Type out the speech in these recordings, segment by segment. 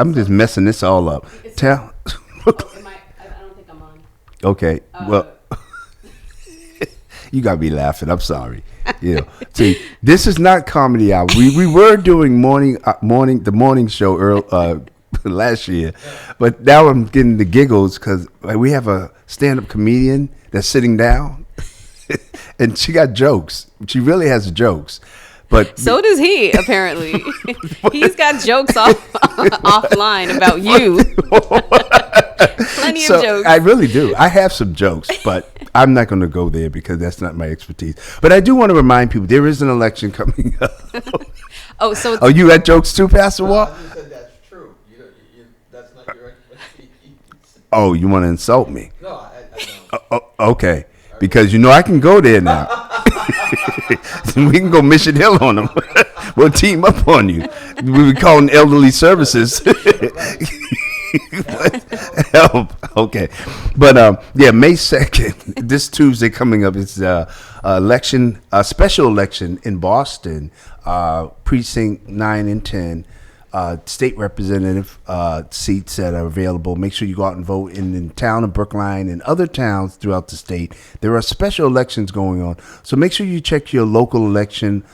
I'm just messing this all up. Tell. I don't think I'm on. Okay. Well, you got me laughing. I'm sorry. See, this is not comedy hour. We were doing the morning show last year, but now I'm getting the giggles because we have a stand-up comedian that's sitting down, and she got jokes. She really has jokes. But so does he, apparently. He's got jokes offline about you. Plenty of jokes. I really do. I have some jokes, but I'm not going to go there because that's not my expertise. But I do want to remind people there is an election coming up. Oh, you got jokes too, Pastor Wall? You said that's true. That's not your expertise. Oh, you want to insult me? No, I don't. Okay. Because I can go there now. We can go Mission Hill on them. We'll team up on you. We be calling elderly services. Help. Okay. But May 2nd, this Tuesday coming up is election, a special election in Boston, precinct 9 and 10. State representative seats that are available. Make sure you go out and vote in the town of Brookline and other towns throughout the state. There are special elections going on. So make sure you check your local election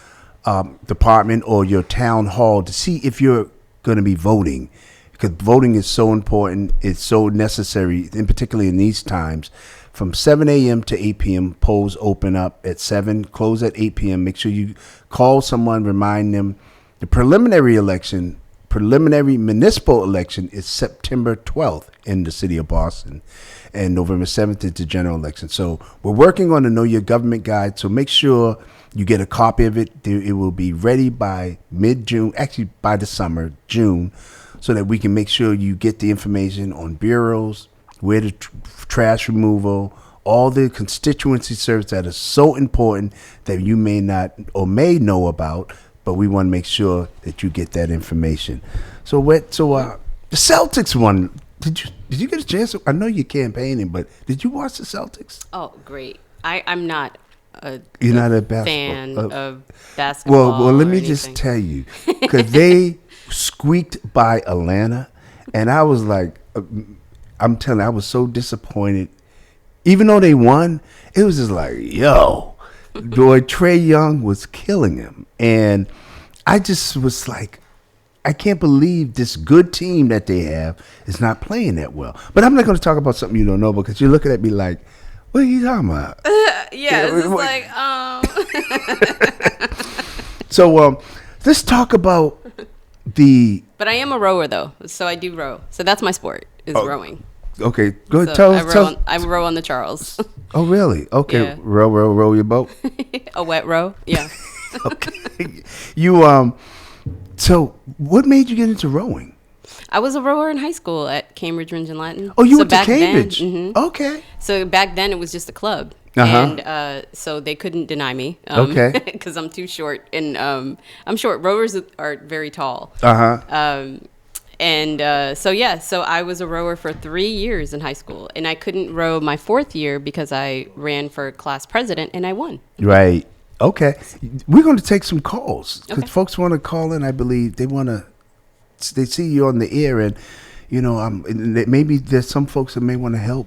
department or your town hall to see if you're going to be voting. Because voting is so important. It's so necessary, and particularly in these times. From 7 a.m. to 8 p.m., polls open up at 7, close at 8 p.m. Make sure you call someone, remind them. The preliminary municipal election is September 12th in the city of Boston, and November 7th is the general election. So we're working on the Know Your Government guide, so make sure you get a copy of it. It will be ready by mid-June, actually by the summer, June, so that we can make sure you get the information on bureaus, where the trash removal, all the constituency service that is so important that you may not or may know about, but we want to make sure that you get that information. So the Celtics won. Did you get a chance? I know you're campaigning, but did you watch the Celtics? Oh, great. I'm not You're not a fan of basketball. Well, let me just tell you, because they squeaked by Atlanta, and I was like, I'm telling you, I was so disappointed. Even though they won, it was just like, yo. Boy, Trae Young was killing him. And I just was like, I can't believe this good team that they have is not playing that well. But I'm not going to talk about something you don't know because you're looking at me like, what are you talking about? It's like, So let's talk about But I am a rower, though. So I do row. So that's my sport, is rowing. Okay, go ahead. So I row on the Charles. Oh, really? Okay, Yeah. row your boat. A wet row, yeah. Okay, So what made you get into rowing? I was a rower in high school at Cambridge Ridge and Latin. Oh, you went to Cambridge? Okay. So back then it was just a club, Uh-huh. and so they couldn't deny me. Okay. Because I'm too short, and I'm short. Rowers are very tall. So I was a rower for 3 years in high school, and I couldn't row my fourth year because I ran for class president and I won. Right. Okay. We're going to take some calls because Okay. folks want to call in. I believe they see you on the air, and maybe there's some folks that may want to help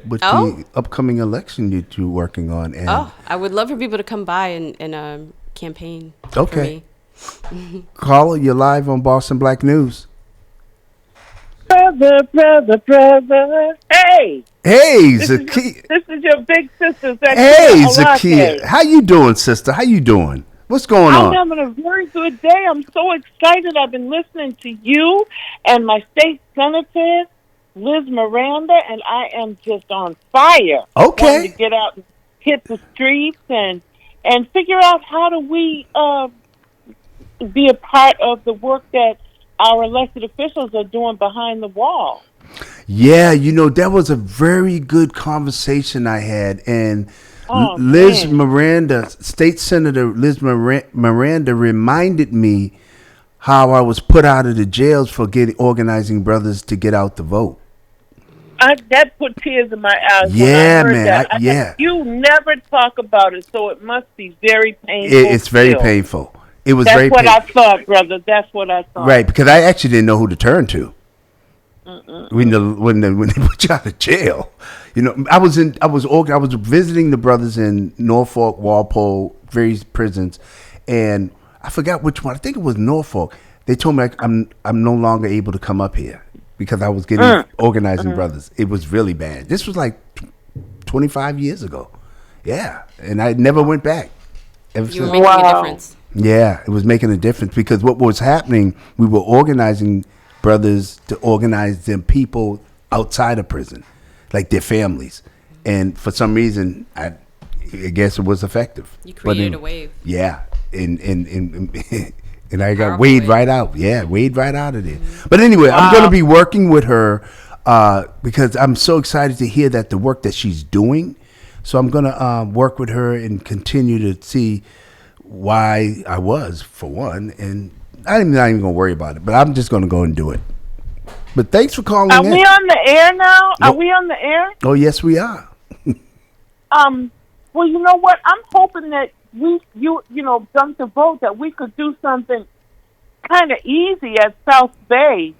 with the upcoming election that you're working on. And I would love for people to come by and campaign. Okay. For me. Caller, you're live on Boston Black News. Brother. Hey, Zakia. this is your big sister. Hey, Zakia. How you doing, sister? How you doing? What's going on? I'm having a very good day. I'm so excited. I've been listening to you and my state senator, Liz Miranda, and I am just on fire. Okay. Wanting to get out and hit the streets and figure out how do we be a part of the work that our elected officials are doing behind the wall. Yeah, that was a very good conversation I had, and Liz Miranda, State Senator Liz Miranda, reminded me how I was put out of the jails for organizing brothers to get out to vote. That put tears in my eyes. Yeah, when I heard man. that. You never talk about it, so it must be very painful. It's very painful. It was That's very what painful. I thought, brother. That's what I thought. Right, because I actually didn't know who to turn to. when they put you out of jail. You know, I was visiting the brothers in Norfolk, Walpole, various prisons, and I forgot which one. I think it was Norfolk. They told me I'm no longer able to come up here because I was getting organizing brothers. It was really bad. This was like 25 years ago. Yeah, and I never went back. You were making a difference. Yeah, it was making a difference because what was happening, we were organizing brothers to organize them people outside of prison, like their families. And for some reason, I guess it was effective. You created a wave. Yeah, and I got Powerful weighed wave. right out. Yeah, weighed right out of there. But anyway, I'm going to be working with her because I'm so excited to hear that the work that she's doing. So I'm going to work with her and continue to see why I was, for one, and I'm not even going to worry about it, but I'm just going to go and do it. But thanks for calling in. Are we on the air now? Nope. Are we on the air? Oh, yes, we are. Well, you know what? I'm hoping that you done to vote, that we could do something kind of easy at South Bay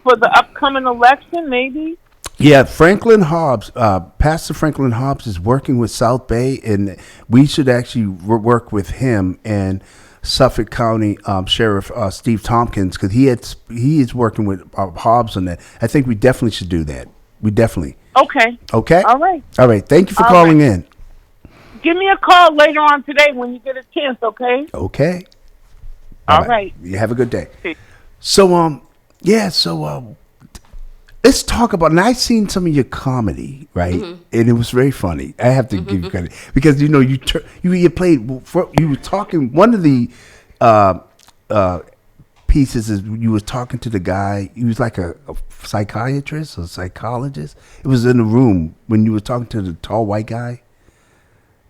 for the upcoming election, maybe. Yeah, Franklin Hobbs, Pastor Franklin Hobbs is working with South Bay, and we should actually work with him and Suffolk County Sheriff Steve Tompkins, because he is working with Hobbs on that. I think we definitely should do that. We definitely. Okay. Okay? All right. All right. Thank you for All calling right. in. Give me a call later on today when you get a chance, okay? Okay. All right. You have a good day. Okay. So, let's talk about, and I seen some of your comedy, right? Mm-hmm. And it was very funny. I have to give you credit because you played. You were talking. One of the pieces is you were talking to the guy. He was like a psychiatrist or psychologist. It was in the room when you were talking to the tall white guy.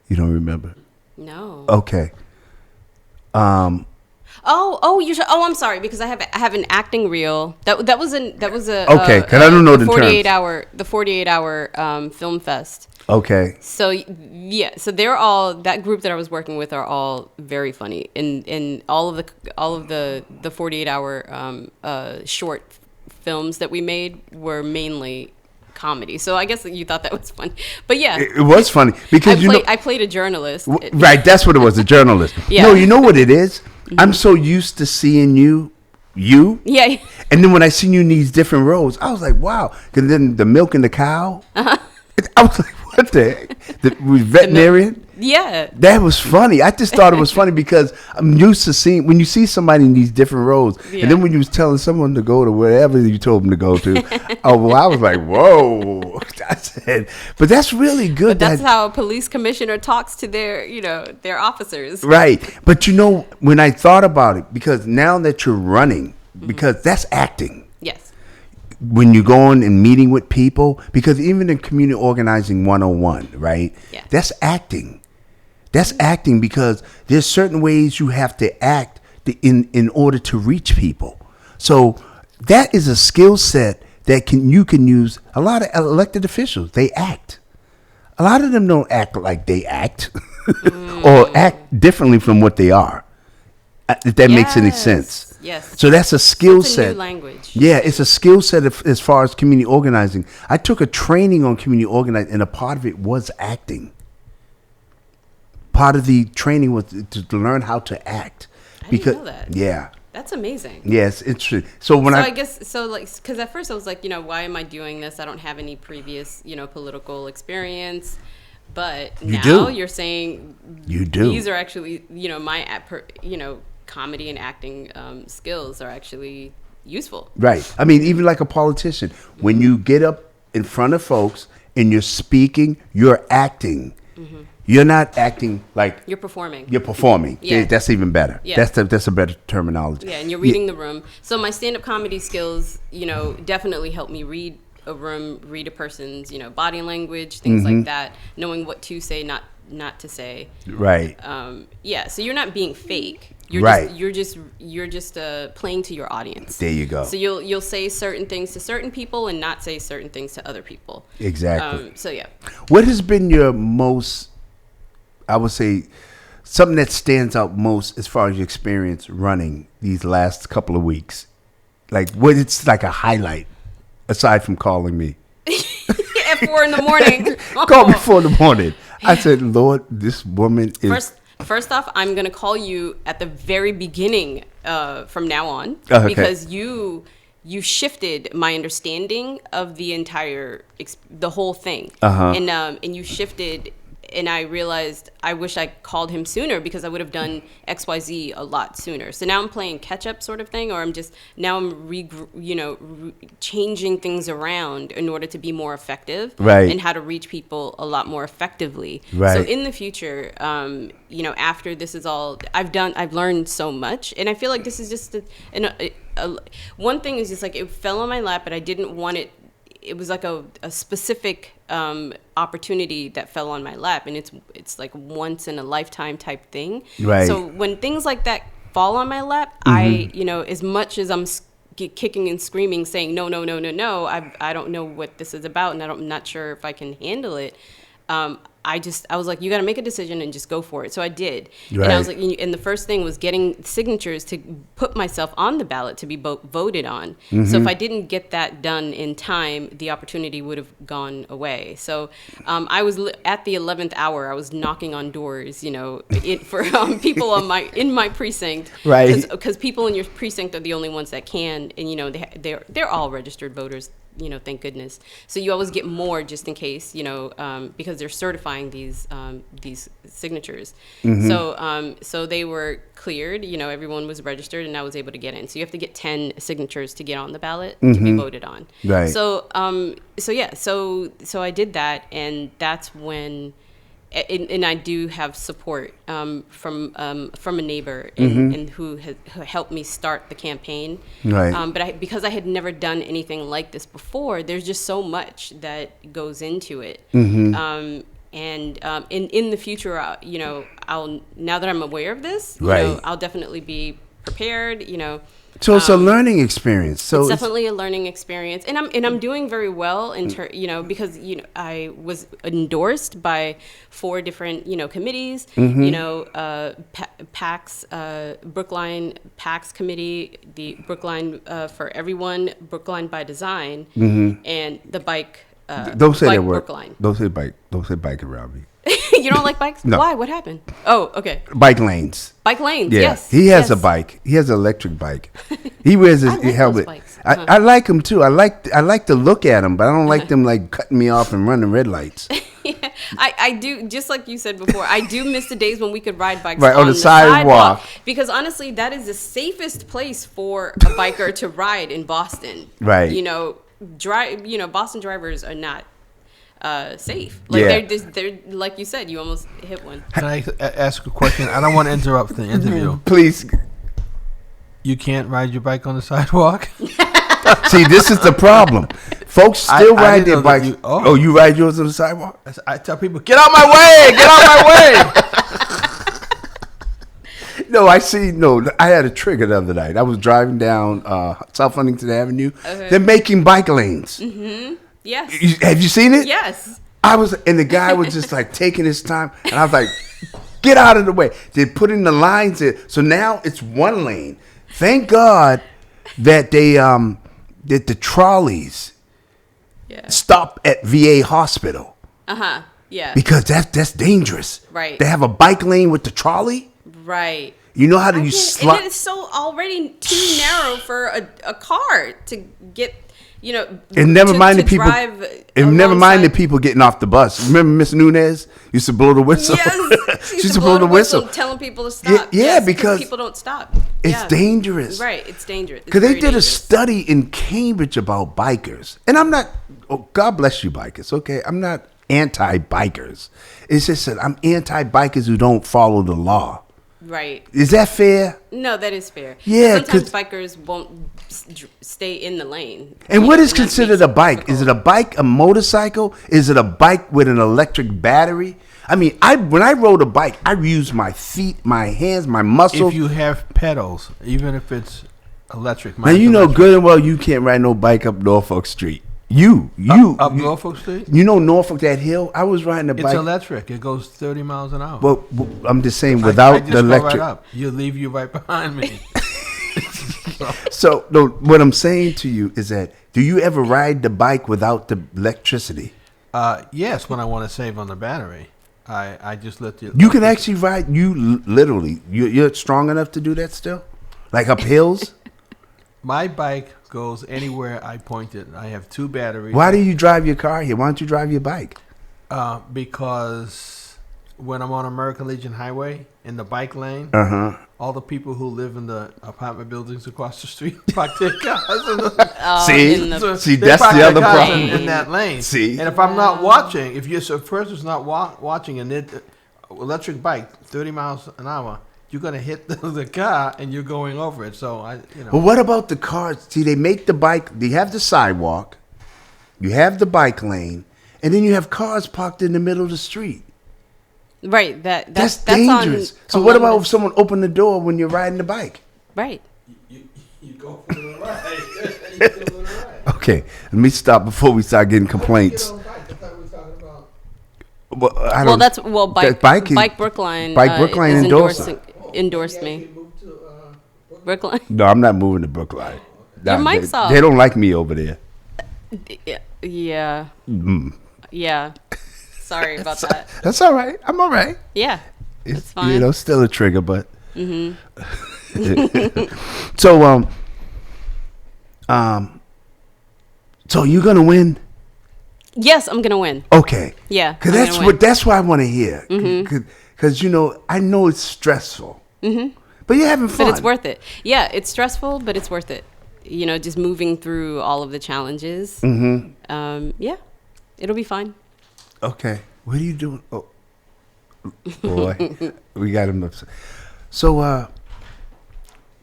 You don't remember? No. Okay. I'm sorry, because I have an acting reel that was a Okay, 'cause I don't know the terms. 48-hour film fest. Okay. So yeah, so they're all, that group that I was working with are all very funny, and all of the 48-hour short films that we made were mainly comedy. So I guess you thought that was fun, but yeah, It was funny because I played a journalist. Right, that's what it was, a journalist. Yeah. No, you know what it is? I'm so used to seeing you, Yeah. and then when I seen you in these different roles, I was like, wow. Because then the milk and the cow, I was like, what the heck? The veterinarian? Yeah. That was funny. I just thought it was funny because I'm used to seeing, when you see somebody in these different roles, Yeah. and then when you was telling someone to go to wherever you told them to go to, I was like, whoa. I said, but that's really good. But that's how a police commissioner talks to their officers. Right. But when I thought about it, because now that you're running, because that's acting. Yes. When you're going and meeting with people, because even in community organizing 101, right? Yeah. That's acting. That's acting because there's certain ways you have to act in order to reach people. So that is a skill set that you can use. A lot of elected officials, they act. A lot of them don't act like they act or act differently from what they are. If that makes any sense. Yes. So that's a skill It's a new set. language. Yeah, it's a skill set as far as community organizing. I took a training on community organizing, and a part of it was acting. Part of the training was to learn how to act. I didn't know that. Yeah. That's amazing. Yes, it's true. So I guess, because at first I was like, why am I doing this? I don't have any previous, political experience. But now you're saying you do. These are actually, my, comedy and acting skills are actually useful. Right. I mean, even like a politician, when you get up in front of folks and you're speaking, you're acting. Mm-hmm. You're not acting like you're performing. You're performing. Yeah. That's even better. Yeah. That's a better terminology. Yeah, and you're reading the room. So my stand-up comedy skills, definitely help me read a room, read a person's, body language, things like that, knowing what to say, not to say. Right. So you're not being fake. You're right. You're just playing to your audience. There you go. So you'll say certain things to certain people and not say certain things to other people. Exactly. So yeah. What has been your most, I would say, something that stands out most as far as your experience running these last couple of weeks Like, what? It's like a highlight, aside from calling me. At 4 in the morning. Call me 4 in the morning. I said, Lord, this woman is. First off, I'm gonna call you at the very beginning from now on Okay. because you shifted my understanding of the whole thing, and you shifted. And I realized I wish I called him sooner because I would have done XYZ a lot sooner. So now I'm playing catch up sort of thing, or I'm changing things around in order to be more effective, Right. and how to reach people a lot more effectively. Right. So in the future, after this is all I've learned so much, and I feel like this is just one thing is just like it fell on my lap, but I didn't want it. It was like a specific opportunity that fell on my lap, and it's like once in a lifetime type thing. Right. So when things like that fall on my lap, I as much as I'm kicking and screaming, saying no, I don't know what this is about, and I'm not sure if I can handle it. I was like, you got to make a decision and just go for it. So I did. Right. And I was like, and the first thing was getting signatures to put myself on the ballot to be voted on. So if I didn't get that done in time, the opportunity would have gone away. So I was at the 11th hour, I was knocking on doors, for people in my precinct. Right. Because people in your precinct are the only ones that can, and they're all registered voters. Thank goodness. So you always get more just in case, because they're certifying these signatures. So they were cleared. Everyone was registered, and I was able to get in. So you have to get 10 signatures to get on the ballot to be voted on. Right. So I did that, and that's when. And I do have support from a neighbor and who helped me start the campaign. Right. But because I had never done anything like this before, there's just so much that goes into it. And in the future, I'll now that I'm aware of this, Right. I'll definitely be prepared. So it's a learning experience. So it's definitely a learning experience, and I'm doing very well because I was endorsed by 4 different committees, PACS, Brookline PACS committee, the Brookline for Everyone, Brookline by Design, and the bike. Don't say bike that word. Brookline. Don't say bike. Don't say bike around me. You don't like bikes? No. Why? What happened? Oh, okay. Bike lanes. Bike lanes. Yeah. Yes. He has yes. a bike. He has an electric bike. He wears his I like those helmet. bikes. I like him too. I like to look at him, but I don't like them like cutting me off and running red lights. Yeah, I do, just like you said before, I do miss the days when we could ride bikes Right, on the sidewalk. Because honestly, that is the safest place for a biker to ride in Boston. Right. Boston drivers are not safe. Like they're like you said, you almost hit one. Can I ask a question? I don't want to interrupt the interview. Please. You can't ride your bike on the sidewalk? See, this is the problem. Folks still I ride didn't their know bikes. that you- You ride yours on the sidewalk? I tell people, get out my way! Get out my way! No, I had a trigger the other night. I was driving down South Huntington Avenue. Okay. They're making bike lanes. Yes. Have you seen it? Yes. And the guy was just like taking his time, and I was like, get out of the way. They put in the lines in, so now it's one lane. Thank God that that the trolleys stop at VA hospital. Yeah. Because that's dangerous. Right. They have a bike lane with the trolley. Right. You know how to And slide. it's so already too narrow for a car to get, And never mind to the people. drive And never mind the alongside. people getting off the bus. Remember Miss Nunez used to blow the whistle. Yes, she used to blow the whistle. telling people to stop. Yeah, Yes, because people don't stop. It's dangerous. Right, it's dangerous. Because they did a study in Cambridge about bikers, and I'm not. Oh, God bless you, bikers. Okay, I'm not anti-bikers. It's just that I'm anti-bikers who don't follow the law. Right. Is that fair? No, that is fair. Yeah, sometimes bikers won't stay in the lane. And what is that considered makes a it bike? difficult. Is it a bike, a motorcycle? Is it a bike with an electric battery? I mean, when I rode a bike, I used my feet, my hands, my muscles. If you have pedals, even if it's electric. Now you know good and well you can't ride no bike up Norfolk Street. Up Norfolk Street? You know Norfolk, that hill? I was riding a bike. It's electric. It goes 30 miles an hour. Well, I'm just saying without I just the go electric. right up. You'll leave you right behind me. So no, what I'm saying to you is that do you ever ride the bike without the electricity? Yes, when I want to save on the battery, I just let the. You can actually ride. Literally, you're strong enough to do that still, like up hills. My bike goes anywhere I point it. I have 2 batteries. Why do you drive your car here? Why don't you drive your bike? Because when I'm on American Legion Highway in the bike lane, all the people who live in the apartment buildings across the street park their cars. See, They that's park the their other cars problem. in that lane. See? And if I'm not watching, if a person's not watching an electric bike 30 miles an hour, you're gonna hit the car and you're going over it. So Well, what about the cars? See, they make the bike. They have the sidewalk, you have the bike lane, and then you have cars parked in the middle of the street. Right. That's that's dangerous. on So what about if Columbus. someone opened the door when you're riding the bike? Right. you go for the ride. You go for the ride. Okay, let me stop before we start getting complaints. Well, I Well, don't- Bike Bike- Brookline. Bike Brookline is endorsed endorsed me. Brookline. No, I'm not moving to Brookline. Your Nah, mic's off. They don't like me over there. Yeah. Yeah. Sorry about that. That's all right. I'm all right. Yeah. It's fine. You know, still a trigger, but. So so you're gonna win? Yes, I'm gonna win. Okay. Yeah, Cause I'm gonna win. that's what I want to hear. Cause you know I know it's stressful. But you're having fun. But it's worth it. Yeah, it's stressful, but it's worth it. You know, just moving through all of the challenges. Yeah, it'll be fine. Okay. What are you doing? Oh, boy, we got him upset. So,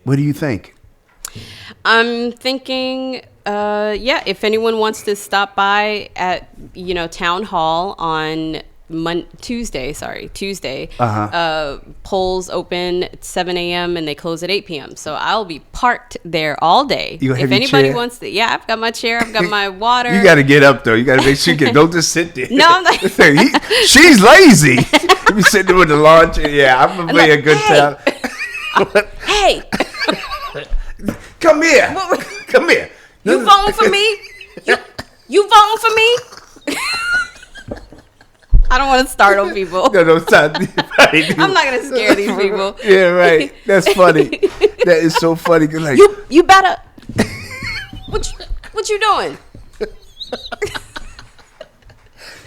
what do you think? I'm thinking, if anyone wants to stop by at, Town Hall on Tuesday, polls open at 7 a.m. and they close at 8 p.m. So I'll be parked there all day. You have If your anybody chair? wants to, I've got my chair, I've got my water. You got to get up though. You got to make sure you don't just sit there. No, I'm not. She's lazy. You be sitting there with the lawn chair. Yeah, I'm gonna play a good time. Hey, Come here. Come here. you voting for me? You voting for me? I don't want to startle people. No, stop. Right. I'm not gonna scare these people. Yeah, right. That's funny. That is so funny. 'Cause like, You better. What you doing?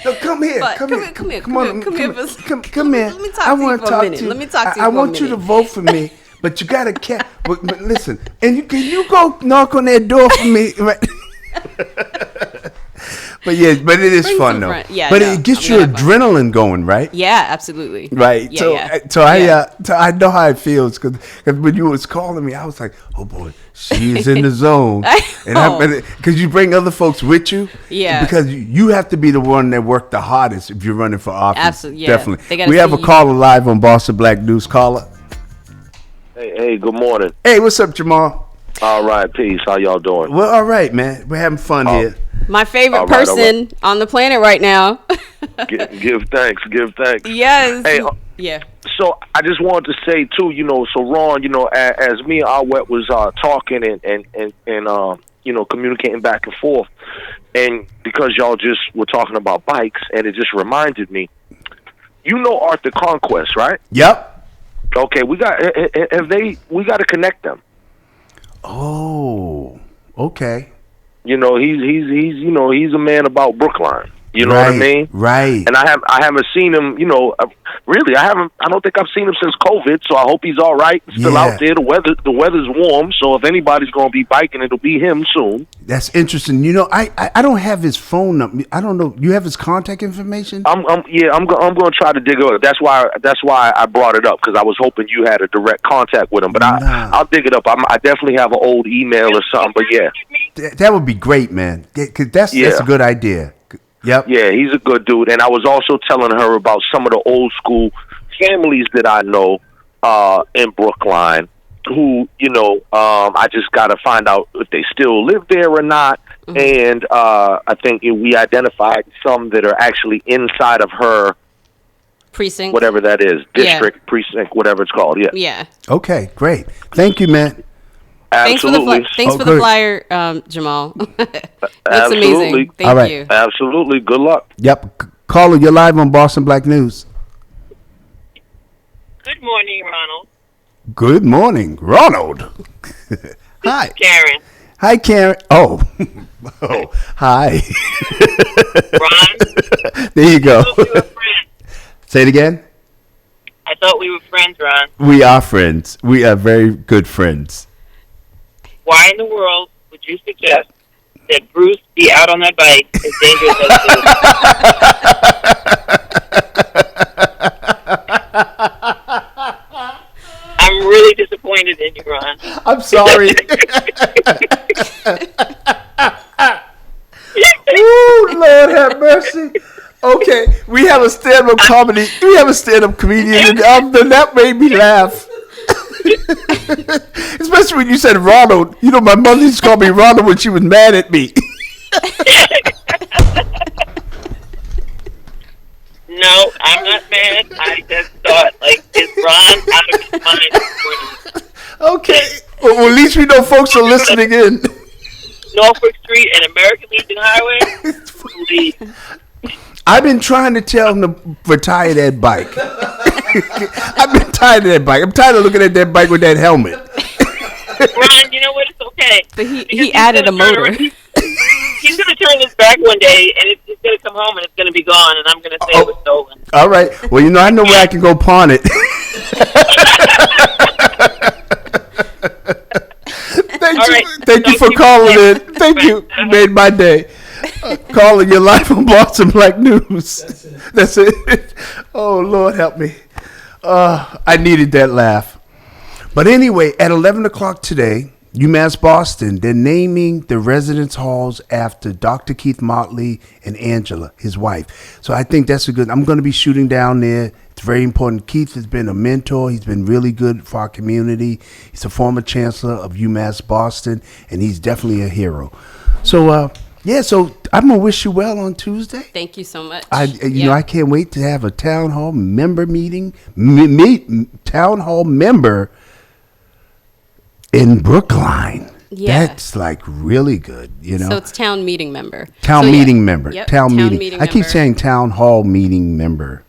no, come here. But Come here. come here. Come on. Come here. Come here. Let me talk I to you wanna for a talk minute. to you. Let me talk to you I for a want you to minute. vote for me, but you gotta but listen. And can you go knock on that door for me? Right. But it is Bring fun some though. friends. Yeah, but no, it gets I'm your gonna have fun. adrenaline going, right? Yeah, absolutely. Right. Yeah, So yeah. I know how it feels because when you was calling me, I was like, oh boy, she is in the zone. And because you bring other folks with you. Yeah. Because you have to be the one that worked the hardest if you're running for office. Absolutely, yeah. Definitely. They gotta We have a see you. caller live on Boston Black News. Caller. Hey, good morning. Hey, what's up, Jamal? All right, peace. How y'all doing? Well, all right, man. We're having fun here. My favorite All right, all person on the planet right now. Give thanks. Give thanks. Yes. Hey, Yeah. so I just wanted to say too, so Ron, as me and Awet was talking and communicating back and forth, and because y'all just were talking about bikes, and it just reminded me, Arthur Conquest, right? Yep. Okay, we got to connect them. Oh, okay. He's a man about Brookline. You know what I mean? Right. And I haven't seen him, really. I don't think I've seen him since COVID, so I hope he's all right. Still out there. The weather's warm, so if anybody's going to be biking, it'll be him soon. That's interesting. I don't have his phone number. I don't know. You have his contact information? I'm going to try to dig it up. That's why I brought it up, because I was hoping you had a direct contact with him. But I'll dig it up. I definitely have an old email or something. But yeah, that would be great, man. 'Cause that's a good idea. Yep. Yeah, he's a good dude. And I was also telling her about some of the old school families that I know in Brookline who, I just got to find out if they still live there or not. Mm-hmm. And I think we identified some that are actually inside of her Precinct. whatever that is, district, precinct, whatever it's called. Yeah. Yeah. Okay, great. Thank you, man. Absolutely. Thanks for the good. flyer, Jamal. Looks Absolutely. amazing. Thank All right. you. Absolutely. Good luck. Yep. Caller, you're live on Boston Black News. Good morning, Ronald. Good morning, Ronald. Hi. Karen. Hi, Karen. Oh. Oh, hi. Ron. There you go. I thought we were friends. Say it again. I thought we were friends, Ron. We are friends. We are very good friends. Why in the world would you suggest that Bruce be out on that bike as dangerous as it is? I'm really disappointed in you, Ron. I'm sorry. Ooh, Lord have mercy. Okay, we have a stand-up comedy. We have a stand-up comedian, and that made me laugh. Especially when you said Ronald. You know, my mother used to call me Ronald when she was mad at me. No, I'm not mad. I just thought, like, is Ron out of his mind? Okay. Well, at least we know folks are listening in. Norfolk Street and American Legion Highway? Please. I've been trying to tell him to retire that bike. I've been tired of that bike. I'm tired of looking at that bike with that helmet. Ron, you know what? It's okay. But Because he he's added a gonna motor. He's going to turn this back one day, and he's going to come home, and it's going to be gone, and I'm going to say it was stolen. All right. Well, you know, I know where I can go pawn it. Thank you for calling in. Thank you. You made my day. Calling your live on Boston Black News. That's it. Oh, Lord help me. I needed that laugh. But anyway, at 11 o'clock today, UMass Boston, they're naming the residence halls after Dr. Keith Motley and Angela, his wife. So I think that's a good, I'm going to be shooting down there. It's very important. Keith has been a mentor. He's been really good for our community. He's a former chancellor of UMass Boston, and he's definitely a hero. So, so I'm going to wish you well on Tuesday. Thank you so much. You know, I can't wait to have a town hall member meeting, town hall member in Brookline. Yeah. That's like really good, you know. So it's town meeting member. Town meeting member. Yep, Town meeting. I keep member. saying town hall meeting member.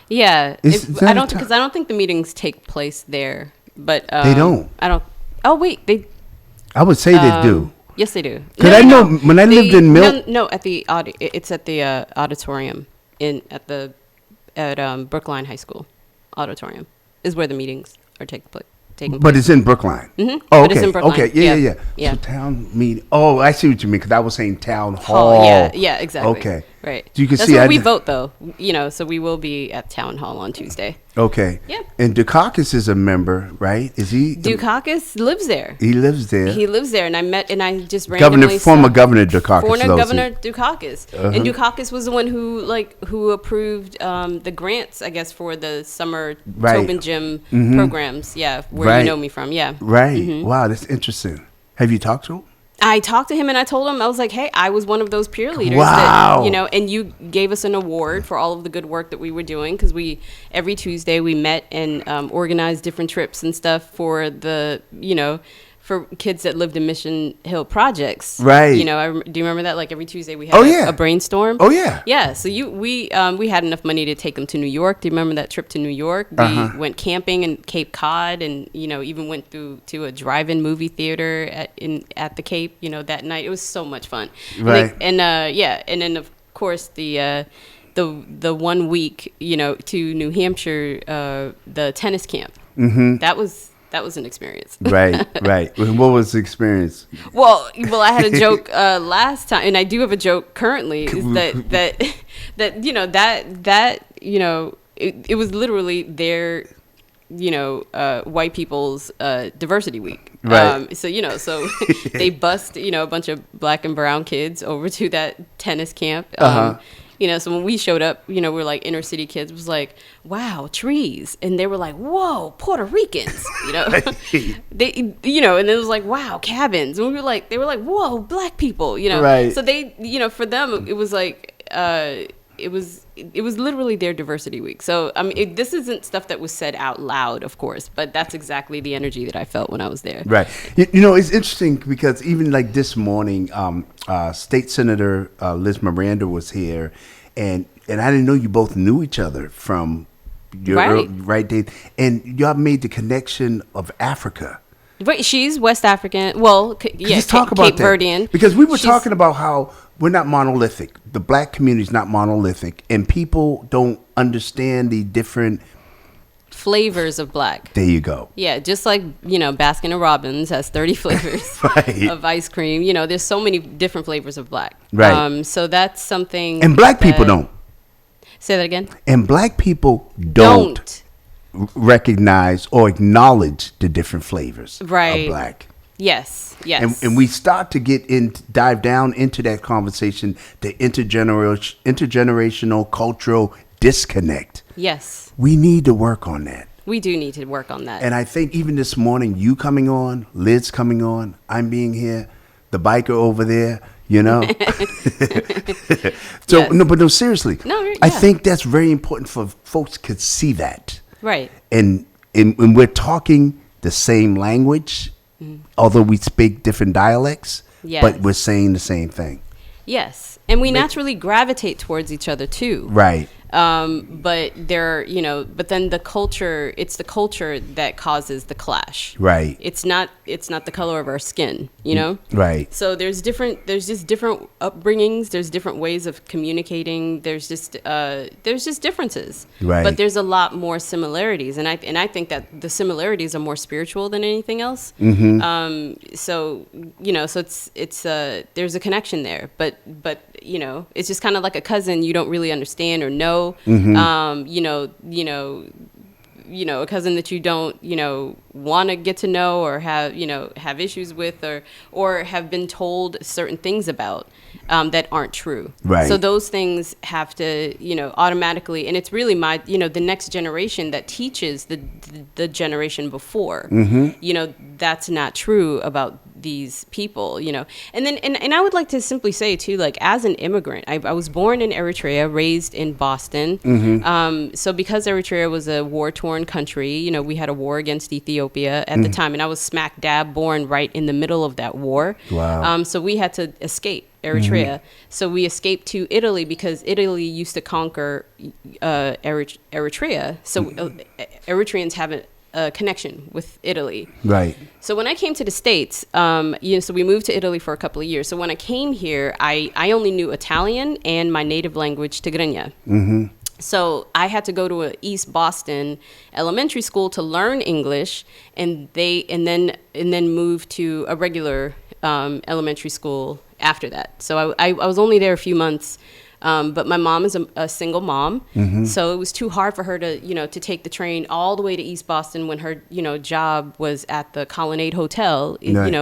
Yeah, Is that I a don't town- because I don't think the meetings take place there. But They don't. I don't. Oh wait, they. I would say they do. Yes, they do. 'Cause I know when I lived in Milton. No, at the it's at the auditorium at Brookline High School auditorium is where the meetings are taking place. But it's in Brookline. Mm-hmm. Oh, But okay. it's in Brookline. Okay. Yeah. Yeah. So town meeting. Oh, I see what you mean. Because I was saying town hall. Yeah, exactly. Okay. Right. You can That's see where I we d- vote, though. You know, so we will be at town hall on Tuesday. Okay. Yeah. And Dukakis is a member, right? Is he? Dukakis lives there. He lives there. He lives there, and I just randomly Former saw- Governor Dukakis. Former knows Governor him. Dukakis, Uh-huh. and Dukakis was the one who approved the grants, I guess, for the summer Right. Tobin Gym Mhm. programs. Yeah, where Right. you know me from. Yeah, Right. Mhm. Wow, that's interesting. Have you talked to him? I talked to him and I told him, I was like, hey, I was one of those peer leaders Wow. that, you know, and you gave us an award for all of the good work that we were doing because every Tuesday we met and organized different trips and stuff for for kids that lived in Mission Hill projects. Right. You know, do you remember that? Like every Tuesday we had a brainstorm. Oh, yeah. Yeah. So we had enough money to take them to New York. Do you remember that trip to New York? We went camping in Cape Cod and, you know, even went to a drive-in movie theater at the Cape, you know, that night. It was so much fun. Right. And then of course the 1 week, you know, to New Hampshire, the tennis camp. Mm-hmm. That was an experience. Right. And what was the experience? Well, I had a joke last time, and I do have a joke currently. Is that you know that you know it was literally their white people's diversity week. Right. So they bust a bunch of black and brown kids over to that tennis camp. You know, so when we showed up, you know, we're like inner city kids. It was like, wow, trees, and they were like, whoa, Puerto Ricans, you know. They, you know, and it was like, wow, cabins, and they were like, whoa, black people, you know. Right. So they, you know, for them, it was like, literally their diversity week. So I mean, this isn't stuff that was said out loud, of course, but that's exactly the energy that I felt when I was there. Right. You know, it's interesting because even like this morning, State Senator Liz Miranda was here, and I didn't know you both knew each other from your Right. date, and y'all made the connection of Africa. Right, she's West African. Well, yeah, Let's talk about Cape Verdean. because we were She's- talking about how we're not monolithic. The black community is not monolithic, and people don't understand the different. flavors of black. There you go. Yeah, just like, Baskin and Robbins has 30 flavors Right. of ice cream. There's so many different flavors of black. Right. So that's something. And black people don't. Say that again. And black people don't recognize or acknowledge the different flavors Right. of black. Yes. Yes. And we start to dive down into that conversation, the intergenerational cultural disconnect. Yes. We need to work on that. We do need to work on that. And I think even this morning, you coming on, Liz coming on, I'm being here, the biker over there, So, Yes. no, seriously. No, I yeah. think that's very important for folks could see that. Right. And when we're talking the same language, although we speak different dialects, Yes. but we're saying the same thing. Yes. And we naturally gravitate towards each other too. Right. But but then it's the culture that causes the clash. Right. It's not the color of our skin, Right. So there's just different upbringings, there's different ways of communicating, there's just differences. Right. But there's a lot more similarities, and I think that the similarities are more spiritual than anything else. So it's there's a connection there, but it's just kind of like a cousin you don't really understand or know. A cousin that you don't want to get to know or have issues with or have been told certain things about that aren't true. Right. So those things have to automatically, and it's really the next generation that teaches the generation before. That's not true about these people, and then and I would like to simply say too, like, as an immigrant, I was born in Eritrea, raised in Boston. So because Eritrea was a war-torn country, we had a war against Ethiopia at the time, and I was smack dab born right in the middle of that war. Wow. So we had to escape Eritrea. So we escaped to Italy because Italy used to conquer Eritrea. So Eritreans have a connection with Italy. Right. So when I came to the States, so we moved to Italy for a couple of years. So when I came here, I only knew Italian and my native language, Tigrinya. So I had to go to a East Boston elementary school to learn English, and then move to a regular elementary school after that. So I was only there a few months. But my mom is a single mom, so it was too hard for her to take the train all the way to East Boston when her job was at the Colonnade Hotel, Right.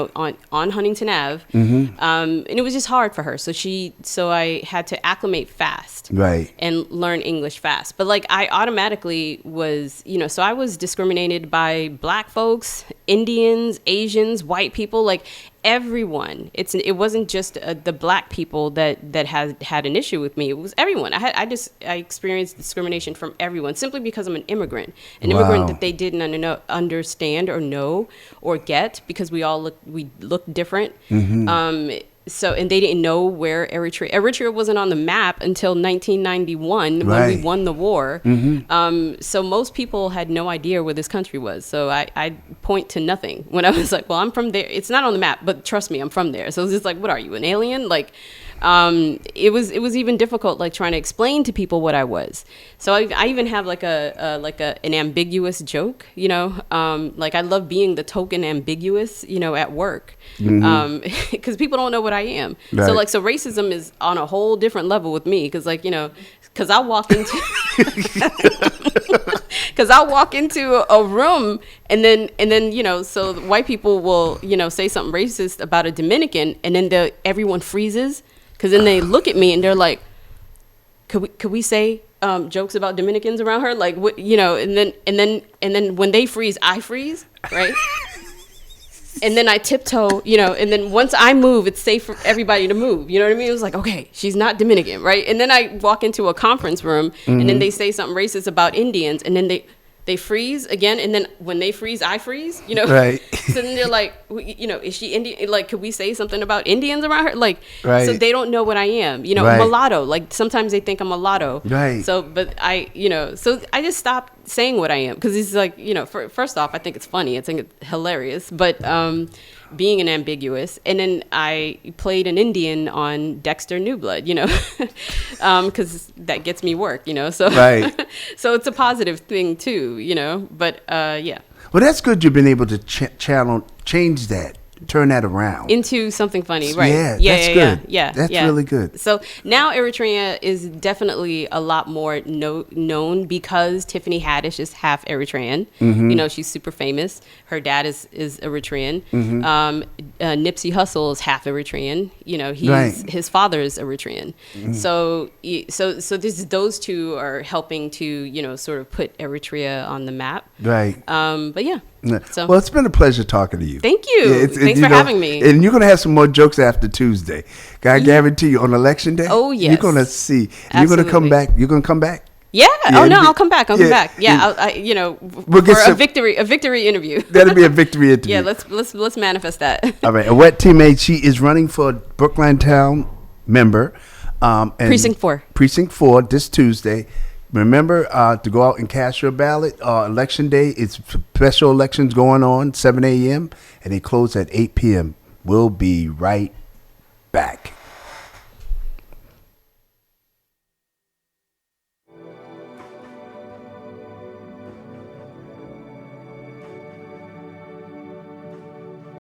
on Huntington Ave, and it was just hard for her. So I had to acclimate fast, Right. and learn English fast. But like I automatically was, so I was discriminated by black folks, Indians, Asians, white people, like everyone. It wasn't just the black people that had an issue with me. It was everyone. I experienced discrimination from everyone simply because I'm an immigrant Wow. that they didn't understand or know or get, because we look different. So, and they didn't know where Eritrea wasn't on the map until 1991 when Right. we won the war. So most people had no idea where this country was. So I point to nothing when I was like, well, I'm from there. It's not on the map, but trust me, I'm from there. So it's just like, what are you, an alien? Like, it was even difficult, like trying to explain to people what I was. So I even have like an ambiguous joke, like I love being the token ambiguous, at work, because people don't know what I am. Right. So racism is on a whole different level with me, because because I'll walk into a room and then so the white people will say something racist about a Dominican, and then everyone freezes, because then they look at me and they're like, could we say jokes about Dominicans around her, like what, and then when they freeze, I freeze, right? And then I tiptoe, and then once I move, it's safe for everybody to move. You know what I mean? It was like, okay, she's not Dominican, right? And then I walk into a conference room, and then they say something racist about Indians, and then they freeze again, and then when they freeze, I freeze, Right. So then they're like, is she Indian? Like, could we say something about Indians around her? Like, Right. so they don't know what I am, Right. mulatto. Like, sometimes they think I'm mulatto. Right. So, but so I just stopped saying what I am, because it's like, first off, I think it's funny. I think it's hilarious. But being an ambiguous, and then I played an Indian on Dexter New Blood, because that gets me work, so Right. so it's a positive thing too, but yeah, Well, that's good. You've been able to change that, turn that around. into something funny, right? Yeah, that's good. Yeah, That's really good. So now Eritrea is definitely a lot more known, because Tiffany Haddish is half Eritrean. Mm-hmm. She's super famous. Her dad is Eritrean. Mm-hmm. Nipsey Hussle is half Eritrean. Right. His father is Eritrean. Mm-hmm. So those two are helping to sort of put Eritrea on the map. Right. But yeah. So Well, it's been a pleasure talking to you. thank you. Thanks for having me. And you're going to have some more jokes after Tuesday. I guarantee you, on election day. Oh, yes. You're going to see. You're going to come Absolutely. back. You're going to come back. Yeah. Yeah, Oh no, it'd be- I'll come back. I'll yeah, come back. Yeah. yeah. For get a some- victory interview. That'll be a victory interview. Yeah. Let's manifest that. All right. Awet teammate, she is running for Brookline Town member. And Precinct 4. Precinct 4 this Tuesday. Remember to go out and cast your ballot. Election day, it's special elections going on, 7 a.m., and they close at 8 p.m. We'll be right back.